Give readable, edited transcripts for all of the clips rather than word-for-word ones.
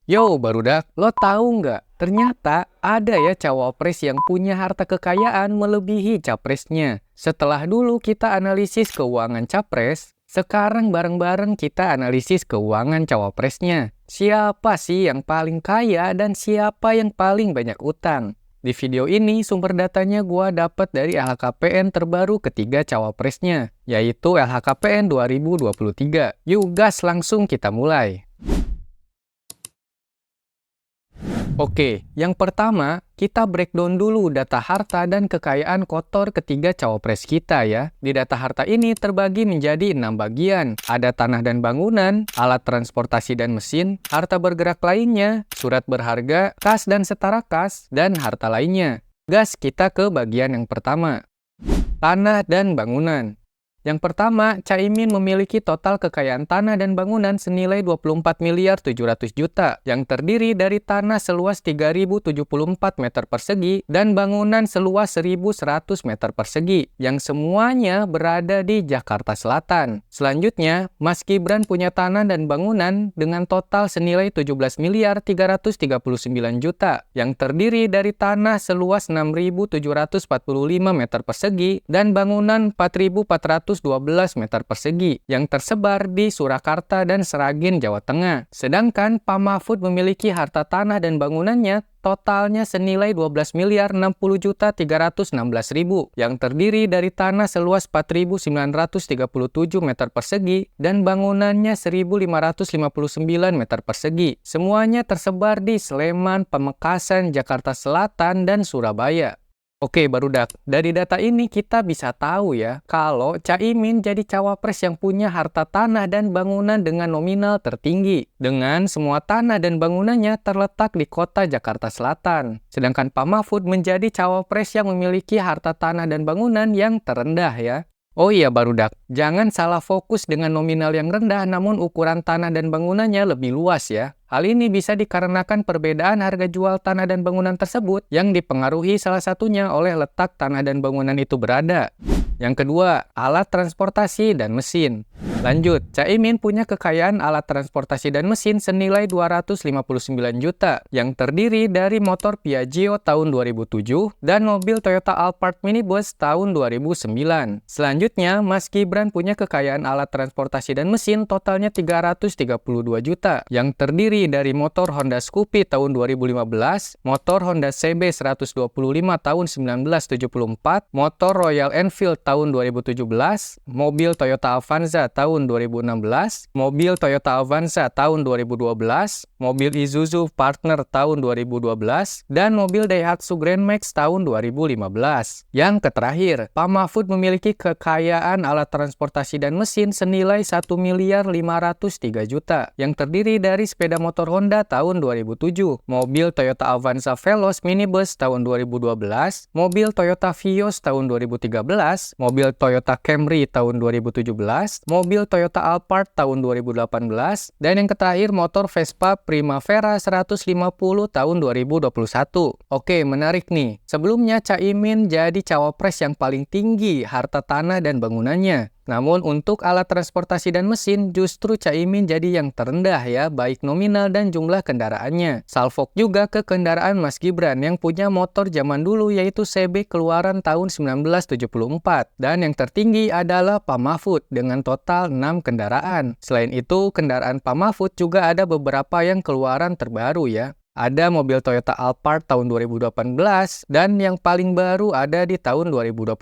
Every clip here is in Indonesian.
Yo, barudak, lo tahu nggak? Ternyata ada ya cawapres yang punya harta kekayaan melebihi capresnya. Setelah dulu kita analisis keuangan capres, sekarang bareng-bareng kita analisis keuangan cawapresnya. Siapa sih yang paling kaya dan siapa yang paling banyak utang? Di video ini sumber datanya gua dapat dari LHKPN terbaru ketiga cawapresnya, yaitu LHKPN 2023. Yuk gas, langsung kita mulai. Oke, yang pertama, kita breakdown dulu data harta dan kekayaan kotor ketiga cawapres kita ya. Di data harta ini terbagi menjadi 6 bagian. Ada tanah dan bangunan, alat transportasi dan mesin, harta bergerak lainnya, surat berharga, kas dan setara kas, dan harta lainnya. Gas, kita ke bagian yang pertama. Tanah dan bangunan. Yang pertama, Caimin memiliki total kekayaan tanah dan bangunan senilai 24.700 juta, yang terdiri dari tanah seluas 3.074 meter persegi dan bangunan seluas 1.100 meter persegi, yang semuanya berada di Jakarta Selatan. Selanjutnya, Mas Gibran punya tanah dan bangunan dengan total senilai 17.339 juta, yang terdiri dari tanah seluas 6.745 meter persegi dan bangunan 4.412 meter persegi yang tersebar di Surakarta dan Sragen, Jawa Tengah. Sedangkan Pak Mahfud memiliki harta tanah dan bangunannya totalnya senilai 12.060.316.000 yang terdiri dari tanah seluas 4.937 meter persegi dan bangunannya 1.559 meter persegi. Semuanya tersebar di Sleman, Pamekasan, Jakarta Selatan, dan Surabaya. Oke, barudak. Dari data ini kita bisa tahu ya, kalau Caimin jadi cawapres yang punya harta tanah dan bangunan dengan nominal tertinggi. Dengan semua tanah dan bangunannya terletak di kota Jakarta Selatan. Sedangkan Pak Mahfud menjadi cawapres yang memiliki harta tanah dan bangunan yang terendah ya. Oh iya barudak, jangan salah fokus dengan nominal yang rendah namun ukuran tanah dan bangunannya lebih luas ya. Hal ini bisa dikarenakan perbedaan harga jual tanah dan bangunan tersebut yang dipengaruhi salah satunya oleh letak tanah dan bangunan itu berada. Yang kedua, alat transportasi dan mesin. Lanjut, Caimin punya kekayaan alat transportasi dan mesin senilai 259 juta yang terdiri dari motor Piaggio tahun 2007 dan mobil Toyota Alphard minibus tahun 2009. Selanjutnya, Mas Gibran punya kekayaan alat transportasi dan mesin totalnya 332 juta yang terdiri dari motor Honda Scoopy tahun 2015, motor Honda CB 125 tahun 1974, motor Royal Enfield tahun 2017, mobil Toyota Avanza tahun 2016, mobil Toyota Avanza tahun 2012, mobil Isuzu Partner tahun 2012, dan mobil Daihatsu Grand Max tahun 2015. Yang terakhir, Pak Mahfud memiliki kekayaan alat transportasi dan mesin senilai 1.503 juta yang terdiri dari sepeda motor Honda tahun 2007, mobil Toyota Avanza Veloz minibus tahun 2012, mobil Toyota Vios tahun 2013, mobil Toyota Camry tahun 2017, mobil Toyota Alphard tahun 2018, dan yang terakhir motor Vespa Primavera 150 tahun 2021. Oke, menarik nih. Sebelumnya Caimin jadi cawapres yang paling tinggi harta tanah dan bangunannya. Namun untuk alat transportasi dan mesin justru Caimin jadi yang terendah ya, baik nominal dan jumlah kendaraannya. Salfok juga ke kendaraan Mas Gibran yang punya motor zaman dulu yaitu CB keluaran tahun 1974. Dan yang tertinggi adalah Pak Mahfud dengan total 6 kendaraan. Selain itu, kendaraan Pak Mahfud juga ada beberapa yang keluaran terbaru ya. Ada mobil Toyota Alphard tahun 2018 dan yang paling baru ada di tahun 2021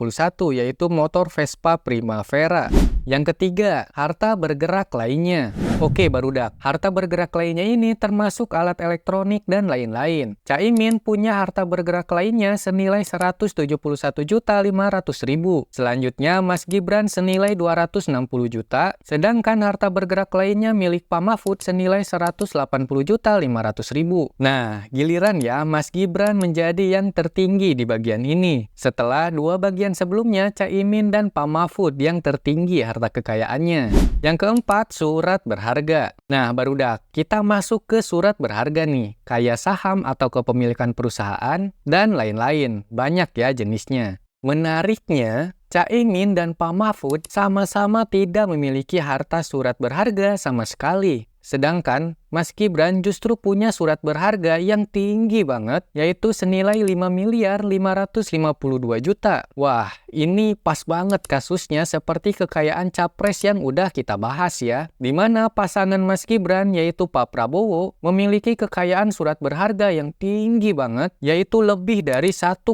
yaitu motor Vespa Primavera. Yang ketiga, harta bergerak lainnya. Oke barudak, harta bergerak lainnya ini termasuk alat elektronik dan lain-lain. Caimin punya harta bergerak lainnya senilai 171.500.000. Selanjutnya Mas Gibran senilai 260 juta, sedangkan harta bergerak lainnya milik Pak Mahfud senilai 180.500.000. Nah, giliran ya Mas Gibran menjadi yang tertinggi di bagian ini. Setelah dua bagian sebelumnya, Caimin dan Pak Mahfud yang tertinggi harta kekayaannya. Yang keempat, surat berharga. Nah, barudak, kita masuk ke surat berharga nih. Kayak saham atau kepemilikan perusahaan, dan lain-lain. Banyak ya jenisnya. Menariknya, Caimin dan Pak Mahfud sama-sama tidak memiliki harta surat berharga sama sekali. Sedangkan Mas Gibran justru punya surat berharga yang tinggi banget, yaitu senilai 5.552 juta. Wah, ini pas banget kasusnya seperti kekayaan capres yang udah kita bahas ya, di mana pasangan Mas Gibran yaitu Pak Prabowo memiliki kekayaan surat berharga yang tinggi banget, yaitu lebih dari 1,7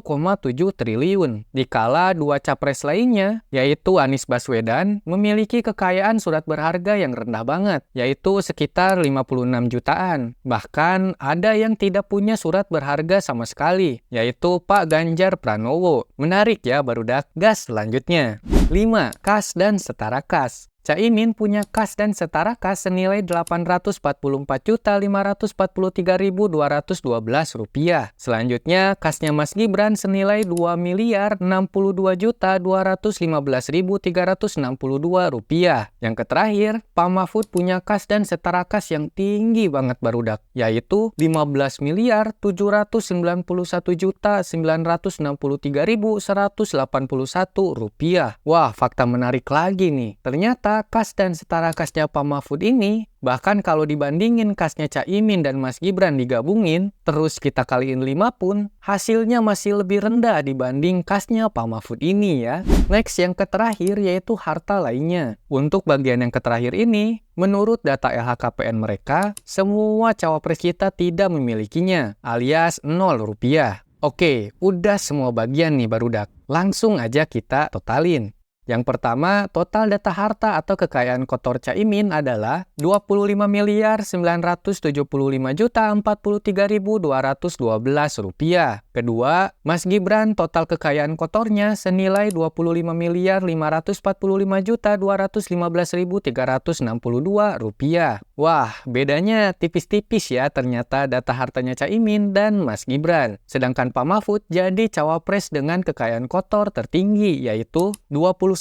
triliun. Dikala dua capres lainnya, yaitu Anies Baswedan, memiliki kekayaan surat berharga yang rendah banget, yaitu sekitar 56 jutaan. Bahkan ada yang tidak punya surat berharga sama sekali, yaitu Pak Ganjar Pranowo. Menarik ya barudak. Gas selanjutnya. 5. Kas dan setara kas. Caimin punya kas dan setara kas senilai Rp844.543.212. Selanjutnya, kasnya Mas Gibran senilai Rp2.062.215.362. Yang terakhir, Pak Mahfud punya kas dan setara kas yang tinggi banget barudak, yaitu Rp15.791.963.181. Wah, fakta menarik lagi nih. Ternyata kas dan setara kasnya Pak Mahfud ini, bahkan kalau dibandingin kasnya Caimin dan Mas Gibran digabungin, terus kita kaliin 5 pun, hasilnya masih lebih rendah dibanding kasnya Pak Mahfud ini ya. Next, yang terakhir yaitu harta lainnya. Untuk bagian yang terakhir ini, menurut data LHKPN mereka, semua cawapres kita tidak memilikinya, alias 0 rupiah. Oke, udah semua bagian nih barudak. Langsung aja kita totalin. Yang pertama, total data harta atau kekayaan kotor Caimin adalah Rp25.975.043.212. Kedua, Mas Gibran total kekayaan kotornya senilai Rp25.545.215.362. Wah, bedanya tipis-tipis ya ternyata data hartanya Caimin dan Mas Gibran. Sedangkan Pak Mahfud jadi cawapres dengan kekayaan kotor tertinggi, yaitu Rp29.535.779.181.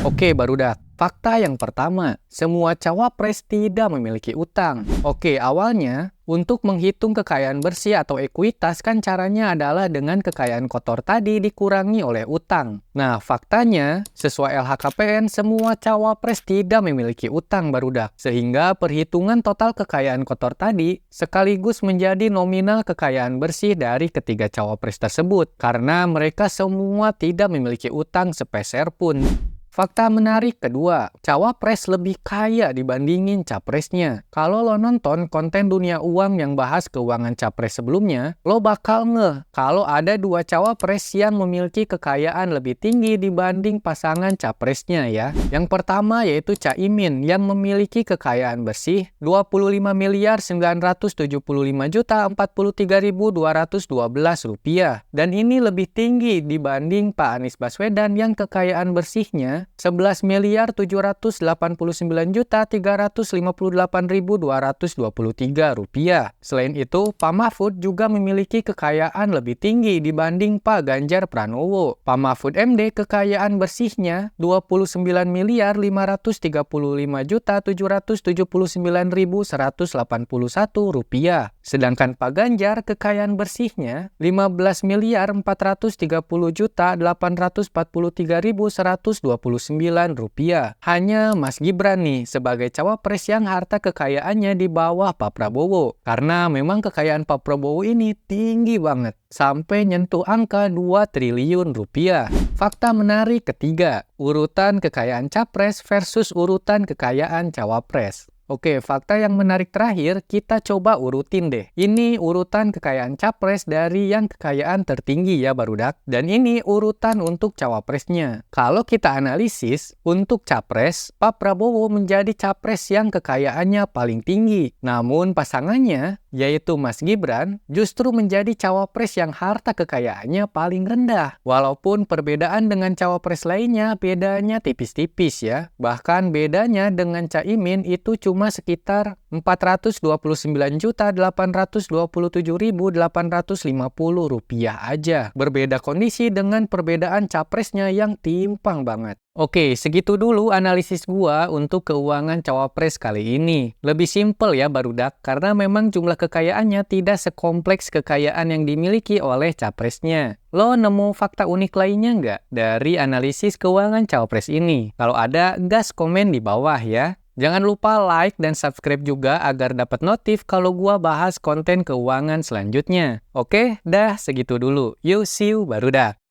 Oke, barudak. Fakta yang pertama, semua cawapres tidak memiliki utang. Oke, awalnya, untuk menghitung kekayaan bersih atau ekuitas kan caranya adalah dengan kekayaan kotor tadi dikurangi oleh utang. Nah, faktanya, sesuai LHKPN, semua cawapres tidak memiliki utang barudak. Sehingga perhitungan total kekayaan kotor tadi sekaligus menjadi nominal kekayaan bersih dari ketiga cawapres tersebut. Karena mereka semua tidak memiliki utang sepeser pun. Fakta menarik kedua, cawapres lebih kaya dibandingin capresnya. Kalau lo nonton konten dunia uang yang bahas keuangan capres sebelumnya, lo bakal ngeh kalau ada dua cawapres yang memiliki kekayaan lebih tinggi dibanding pasangan capresnya ya. Yang pertama yaitu Caimin yang memiliki kekayaan bersih Rp25.975.043.212. Dan ini lebih tinggi dibanding Pak Anies Baswedan yang kekayaan bersihnya Rp11.789.358.223. Selain itu, Pak Mahfud juga memiliki kekayaan lebih tinggi dibanding Pak Ganjar Pranowo. Pak Mahfud MD kekayaan bersihnya Rp29.535.779.181. Sedangkan Pak Ganjar kekayaan bersihnya Rp15.430.843.129. Hanya Mas Gibran nih sebagai cawapres yang harta kekayaannya di bawah Pak Prabowo. Karena memang kekayaan Pak Prabowo ini tinggi banget, sampai nyentuh angka 2 triliun rupiah. Fakta menarik ketiga, urutan kekayaan capres versus urutan kekayaan cawapres. Oke, fakta yang menarik terakhir, kita coba urutin deh. Ini urutan kekayaan capres dari yang kekayaan tertinggi ya barudak. Dan ini urutan untuk cawapresnya. Kalau kita analisis, untuk capres, Pak Prabowo menjadi capres yang kekayaannya paling tinggi. Namun pasangannya, yaitu Mas Gibran, justru menjadi cawapres yang harta kekayaannya paling rendah. Walaupun perbedaan dengan cawapres lainnya, bedanya tipis-tipis ya. Bahkan bedanya dengan Caimin itu cuma cuma sekitar Rp429.827.850 aja. Berbeda kondisi dengan perbedaan capresnya yang timpang banget. Oke, segitu dulu analisis gua untuk keuangan cawapres kali ini. Lebih simpel ya barudak, karena memang jumlah kekayaannya tidak sekompleks kekayaan yang dimiliki oleh capresnya. Lo nemu fakta unik lainnya nggak dari analisis keuangan cawapres ini? Kalau ada, gas komen di bawah ya. Jangan lupa like dan subscribe juga agar dapat notif kalau gua bahas konten keuangan selanjutnya. Oke, dah segitu dulu. Yuk, see you barudak.